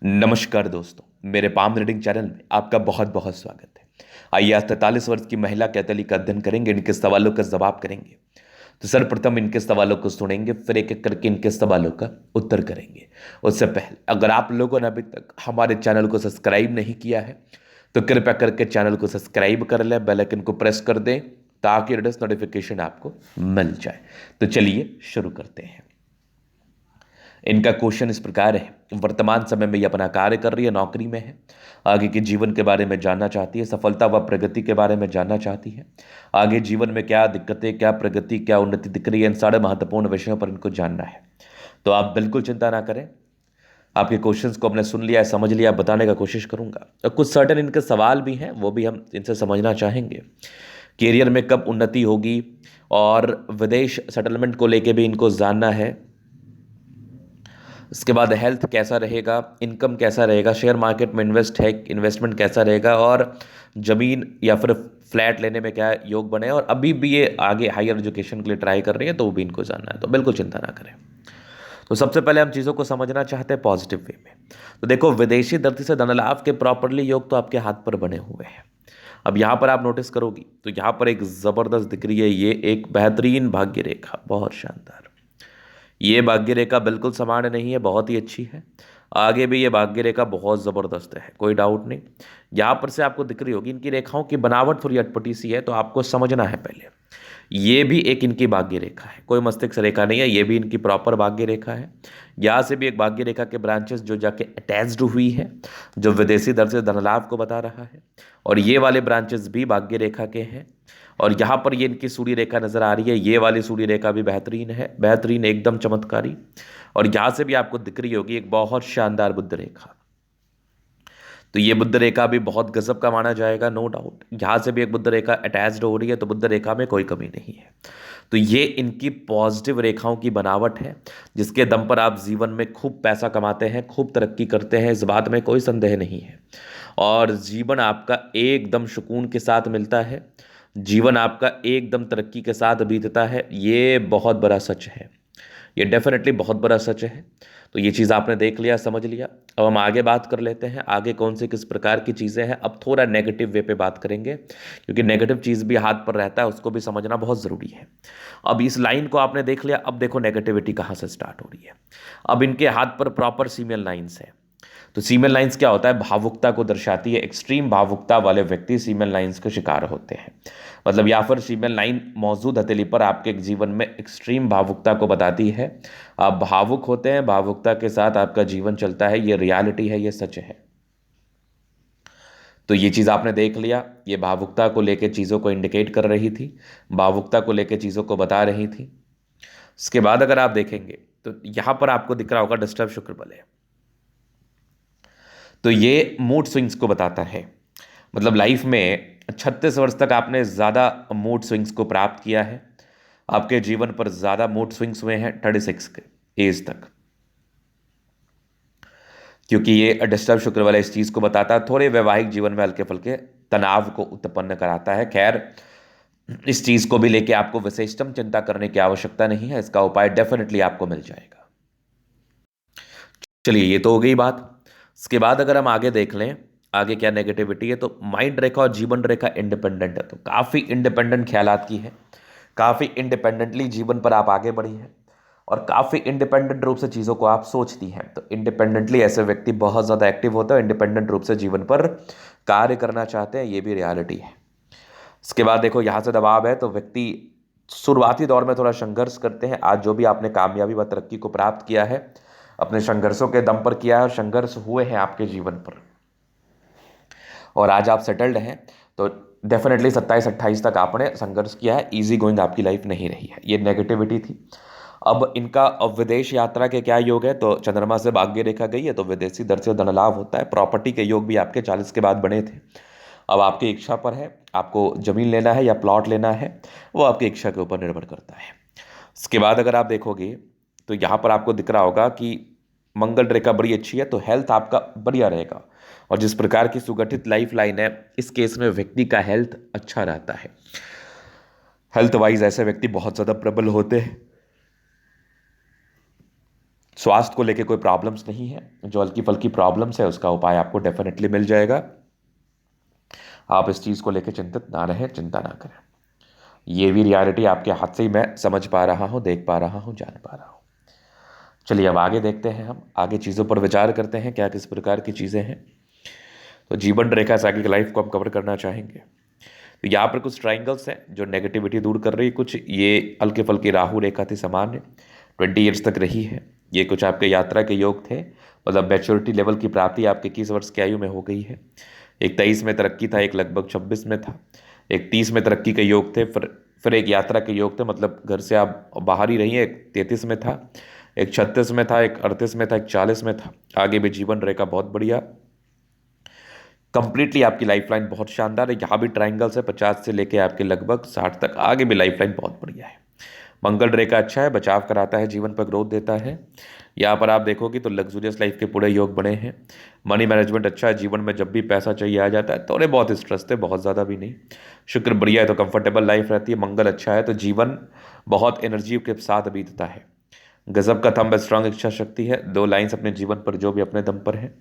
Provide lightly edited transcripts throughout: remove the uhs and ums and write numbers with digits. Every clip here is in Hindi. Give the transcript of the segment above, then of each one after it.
नमस्कार दोस्तों, मेरे पाम रीडिंग चैनल में आपका बहुत बहुत स्वागत है। आइए आज 43 वर्ष की महिला कैथली का अध्ययन करेंगे, इनके सवालों का जवाब करेंगे। तो सर्वप्रथम इनके सवालों को सुनेंगे, फिर एक एक करके इनके सवालों का उत्तर करेंगे। उससे पहले अगर आप लोगों ने अभी तक हमारे चैनल को सब्सक्राइब नहीं किया है तो कृपया करके चैनल को सब्सक्राइब कर लें, बेल आइकन को प्रेस कर दें ताकि लेटेस्ट नोटिफिकेशन आपको मिल जाए। तो चलिए शुरू करते हैं। इनका क्वेश्चन इस प्रकार है, वर्तमान समय में ये अपना कार्य कर रही है, नौकरी में है, आगे के जीवन के बारे में जानना चाहती है, सफलता व प्रगति के बारे में जानना चाहती है, आगे जीवन में क्या दिक्कतें, क्या प्रगति, क्या उन्नति दिख रही है, इन सारे महत्वपूर्ण विषयों पर इनको जानना है। तो आप बिल्कुल चिंता ना करें, आपके क्वेश्चंस को हमने सुन लिया है, समझ लिया, बताने का कोशिश करूंगा। और कुछ सर्टेन इनके सवाल भी हैं, वो भी हम इनसे समझना चाहेंगे। कैरियर में कब उन्नति होगी और विदेश सेटलमेंट को लेके भी इनको जानना है। इसके बाद हेल्थ कैसा रहेगा, इनकम कैसा रहेगा, शेयर मार्केट में इन्वेस्टमेंट कैसा रहेगा, और ज़मीन या फिर फ्लैट लेने में क्या योग बने, और अभी भी ये आगे हायर एजुकेशन के लिए ट्राई कर रही है तो वो भी इनको जानना है। तो बिल्कुल चिंता ना करें। तो सबसे पहले हम चीज़ों को समझना चाहते हैं पॉजिटिव वे में। तो देखो, विदेशी धरती से धन लाभ के प्रॉपरली योग तो आपके हाथ पर बने हुए हैं। अब यहाँ पर आप नोटिस करोगी तो यहाँ पर एक ज़बरदस्त दिख रही है, ये एक बेहतरीन भाग्य रेखा, बहुत शानदार। ये भाग्य रेखा बिल्कुल सामान्य नहीं है, बहुत ही अच्छी है। आगे भी ये भाग्य रेखा बहुत ज़बरदस्त है, कोई डाउट नहीं। यहाँ पर से आपको दिख रही होगी, इनकी रेखाओं की बनावट थोड़ी अटपटी सी है, तो आपको समझना है पहले। ये भी एक इनकी भाग्य रेखा है, कोई मस्तिष्क रेखा नहीं है, ये भी इनकी प्रॉपर भाग्य रेखा है। यहाँ से भी एक भाग्य रेखा के ब्रांचेस जो जाके अटैच्ड हुई है, जो विदेशी दर से धन लाभ को बता रहा है, और ये वाले ब्रांचेस भी भाग्य रेखा के हैं। और यहाँ पर ये इनकी सूर्य रेखा नजर आ रही है, ये वाली सूर्य रेखा भी बेहतरीन है, बेहतरीन, एकदम चमत्कारी। और यहाँ से भी आपको दिख रही होगी एक बहुत शानदार बुद्ध रेखा। तो ये बुद्ध रेखा भी बहुत गजब का माना जाएगा, नो डाउट। यहाँ से भी एक बुद्ध रेखा अटैच्ड हो रही है, तो बुद्ध रेखा में कोई कमी नहीं है। तो ये इनकी पॉजिटिव रेखाओं की बनावट है, जिसके दम पर आप जीवन में खूब पैसा कमाते हैं, खूब तरक्की करते हैं, इस बात में कोई संदेह नहीं है। और जीवन आपका एकदम सुकून के साथ मिलता है, जीवन आपका एकदम तरक्की के साथ बीतता है, ये बहुत बड़ा सच है, ये डेफिनेटली बहुत बड़ा सच है। तो ये चीज़ आपने देख लिया, समझ लिया। अब हम आगे बात कर लेते हैं, आगे कौन सी किस प्रकार की चीज़ें हैं। अब थोड़ा नेगेटिव वे पे बात करेंगे, क्योंकि नेगेटिव चीज़ भी हाथ पर रहता है, उसको भी समझना बहुत ज़रूरी है। अब इस लाइन को आपने देख लिया, अब देखो नेगेटिविटी कहाँ से स्टार्ट हो रही है। अब इनके हाथ पर प्रॉपर सीमेल लाइन्स है। तो सीमेल लाइंस क्या होता है, भावुकता को दर्शाती है। एक्सट्रीम भावुकता वाले व्यक्ति सीमेल लाइंस के शिकार होते हैं। मतलब या फिर फीमेल लाइन मौजूद हथेली पर आपके जीवन में एक्सट्रीम भावुकता को बताती है। आप भावुक होते हैं, भावुकता के साथ आपका जीवन चलता है, ये रियलिटी है, ये सच है। तो ये चीज़ आपने देख लिया, ये भावुकता को लेकर चीज़ों को इंडिकेट कर रही थी, भावुकता को लेकर चीज़ों को बता रही थी। इसके बाद अगर आप देखेंगे तो यहां पर आपको दिख रहा होगा डिस्टर्ब शुक्र बल है। तो ये मूड स्विंग्स को बताता है। मतलब लाइफ में 36 वर्ष तक आपने ज़्यादा मूड स्विंग्स को प्राप्त किया है, आपके जीवन पर ज़्यादा मूड स्विंग्स हुए हैं 36 के एज तक, क्योंकि ये डिस्टर्ब शुक्र वाला इस चीज़ को बताता है। थोड़े वैवाहिक जीवन में हल्के फुल्के तनाव को उत्पन्न कराता है। खैर, इस चीज़ को भी लेके आपको विशेषतम चिंता करने की आवश्यकता नहीं है, इसका उपाय डेफिनेटली आपको मिल जाएगा। चलिए, ये तो हो गई बात। इसके बाद अगर हम आगे देख लें, आगे क्या नेगेटिविटी है, तो माइंड रेखा और जीवन रेखा इंडिपेंडेंट है, तो काफ़ी इंडिपेंडेंट ख्यालात की है, काफ़ी इंडिपेंडेंटली जीवन पर आप आगे बढ़ी हैं, और काफ़ी इंडिपेंडेंट रूप से चीज़ों को आप सोचती हैं। तो इंडिपेंडेंटली ऐसे व्यक्ति बहुत ज़्यादा एक्टिव होते हैं, इंडिपेंडेंट रूप से जीवन पर कार्य करना चाहते हैं, ये भी रियलिटी है। इसके बाद देखो, यहाँ से दबाव है, तो व्यक्ति शुरुआती दौर में थोड़ा संघर्ष करते हैं। आज जो भी आपने कामयाबी व तरक्की को प्राप्त किया है, अपने संघर्षों के दम पर किया है, और संघर्ष हुए हैं आपके जीवन पर, और आज आप सेटल्ड हैं। तो डेफिनेटली 27-28 तक आपने संघर्ष किया है, इजी गोइंग आपकी लाइफ नहीं रही है, ये नेगेटिविटी थी। अब विदेश यात्रा के क्या योग है, तो चंद्रमा से भाग्य रेखा गई है, तो विदेशी दर से धन लाभ होता है। प्रॉपर्टी के योग भी आपके 40 के बाद बने थे। अब आपकी इच्छा पर है, आपको जमीन लेना है या प्लॉट लेना है, वो आपकी इच्छा के ऊपर निर्भर करता है। इसके बाद अगर आप देखोगे तो यहाँ पर आपको दिख रहा होगा कि मंगल रेखा बड़ी अच्छी है, तो हेल्थ आपका बढ़िया रहेगा। और जिस प्रकार की सुगठित लाइफ लाइन है, इस केस में व्यक्ति का हेल्थ अच्छा रहता है। हेल्थ वाइज ऐसे व्यक्ति बहुत ज़्यादा प्रबल होते हैं। स्वास्थ्य को लेके कोई प्रॉब्लम्स नहीं है, जो हल्की फल्की प्रॉब्लम्स है उसका उपाय आपको डेफिनेटली मिल जाएगा। आप इस चीज़ को लेकर चिंतित ना रहें, चिंता ना करें। ये भी रियलिटी आपके हाथ से ही मैं समझ पा रहा हूँ, देख पा रहा हूँ, जान पा रहा हूँ। चलिए अब आगे देखते हैं, हम आगे चीज़ों पर विचार करते हैं, क्या किस प्रकार की चीज़ें हैं। तो जीवन रेखा से आगे की लाइफ को हम कवर करना चाहेंगे। तो यहाँ पर कुछ ट्राइंगल्स हैं जो नेगेटिविटी दूर कर रही है, कुछ ये हल्के फल्के राहु रेखा थी, सामान्य 20 ईयर्स तक रही है। ये कुछ आपके यात्रा के योग थे, मतलब मैच्योरिटी लेवल की प्राप्ति आपके 21 वर्ष की आयु में हो गई है। एक 23 में तरक्की था, एक लगभग 26 में था, एक 30 में तरक्की के योग थे, फिर एक यात्रा के योग थे, मतलब घर से आप बाहर ही रही हैं, एक 33 में था, एक 36 में था, एक 38 में था, एक 40 में था। आगे भी जीवन रेखा बहुत बढ़िया, कंप्लीटली आपकी लाइफ लाइन बहुत शानदार है। यहाँ भी ट्राइंगल्स है 50 से लेके आपके लगभग 60 तक, आगे भी लाइफ लाइन बहुत बढ़िया है। मंगल रेखा अच्छा है, बचाव कराता है, जीवन पर ग्रोथ देता है। यहाँ पर आप देखोगे तो लग्जूरियस लाइफ के पूरे योग बने हैं। मनी मैनेजमेंट अच्छा है, जीवन में जब भी पैसा चाहिए आ जाता है, थोड़े बहुत स्ट्रेस थे, बहुत ज़्यादा भी नहीं। शुक्र बढ़िया है तो कंफर्टेबल लाइफ रहती है। मंगल अच्छा है तो जीवन बहुत एनर्जी के साथ बीतता है। गजब का थंब स्ट्रांग इच्छा शक्ति है, 2 लाइन्स अपने जीवन पर जो भी अपने दम पर है।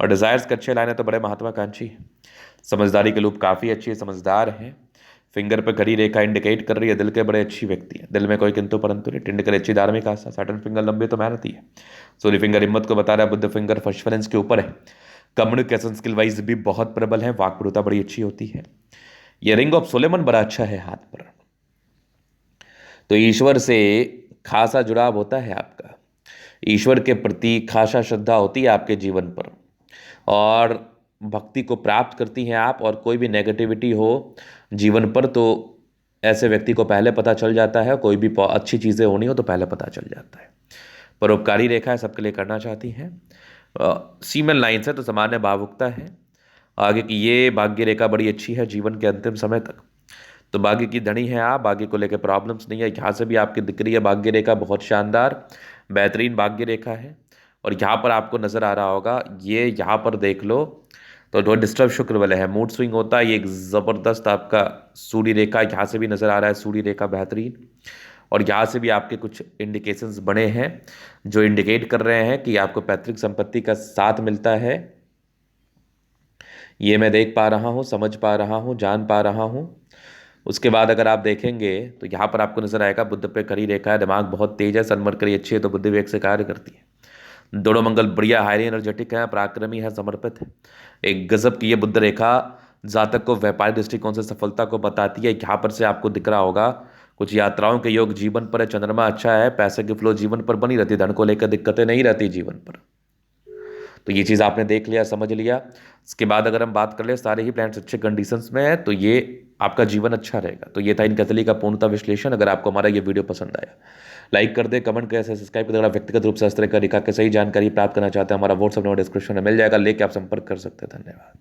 और डिजायर्स के अच्छे लाइन है तो बड़े महत्वाकांक्षी है। समझदारी के लूप काफ़ी अच्छी है, समझदार है। फिंगर पे खड़ी रेखा इंडिकेट कर रही है दिल के बड़े अच्छी व्यक्ति है, दिल में कोई किंतु परंतु नहीं। टिंड कर अच्छी धार्मिक आस्था, सैटर्न फिंगर लंबे तो मेहनती है। सूर्य फिंगर हिम्मत को बता रहा है, बुद्ध फिंगर फर्स्ट के ऊपर है। कम्युनिकेशन स्किल वाइज भी बहुत प्रबल है, वाक्पटुता बड़ी अच्छी होती है। ये रिंग ऑफ सोलेमन बड़ा अच्छा है हाथ पर, तो ईश्वर से खासा जुड़ाव होता है आपका, ईश्वर के प्रति खासा श्रद्धा होती है आपके जीवन पर, और भक्ति को प्राप्त करती हैं आप। और कोई भी नेगेटिविटी हो जीवन पर तो ऐसे व्यक्ति को पहले पता चल जाता है, कोई भी अच्छी चीज़ें होनी हो तो पहले पता चल जाता है। परोपकारी रेखा है, सबके लिए करना चाहती हैं। सीमन लाइन्स है तो सामान्य भावुकता है। आगे की ये भाग्य रेखा बड़ी अच्छी है जीवन के अंतिम समय तक, तो भाग्य की धनी है आप, भाग्य को लेकर प्रॉब्लम्स नहीं है। यहाँ से भी आपकी दिख रही है भाग्य रेखा बहुत शानदार बेहतरीन भाग्य रेखा है। और यहाँ पर आपको नज़र आ रहा होगा, ये यहाँ पर देख लो तो जो डिस्टर्ब शुक्र वाले है, मूड स्विंग होता है, ये एक ज़बरदस्त आपका सूर्य रेखा यहाँ से भी नज़र आ रहा है, सूर्य रेखा बेहतरीन। और यहाँ से भी आपके कुछ इंडिकेशंस बने हैं जो इंडिकेट कर रहे हैं कि आपको पैतृक संपत्ति का साथ मिलता है। ये मैं देख पा रहा हूँ, समझ पा रहा हूँ, जान पा रहा हूँ। उसके बाद अगर आप देखेंगे तो यहाँ पर आपको नजर आएगा बुध पे खड़ी रेखा है, दिमाग बहुत तेज है, सनमरकरी अच्छी है तो बुद्धि वेग से कार्य करती है। दोनों मंगल बढ़िया हाईली एनर्जेटिक है, पराक्रमी है, समर्पित है। एक गजब की ये बुद्ध रेखा जातक को व्यापारिक दृष्टिकोण से सफलता को बताती है। यहाँ पर से आपको दिख रहा होगा कुछ यात्राओं के योग जीवन पर है, चंद्रमा अच्छा है, पैसे की फ्लो जीवन पर बनी रहती है, धन को लेकर दिक्कतें नहीं रहती जीवन पर। तो ये चीज़ आपने देख लिया, समझ लिया। इसके बाद अगर हम बात कर ले सारे ही प्लैनेट्स अच्छे कंडीशंस में है तो ये आपका जीवन अच्छा रहेगा। तो ये था इन कैथली का पूर्णता विश्लेषण। अगर आपको हमारा ये वीडियो पसंद आया, लाइक कर दे, कमेंट कर, सब्सक्राइब कर। अगर व्यक्तिगत रूप से इस तरह का रिका के सही जानकारी प्राप्त करना चाहते हैं, हमारा व्हाट्सअप नंबर डिस्क्रिप्शन में मिल जाएगा, लेके आप संपर्क कर सकते हैं। धन्यवाद।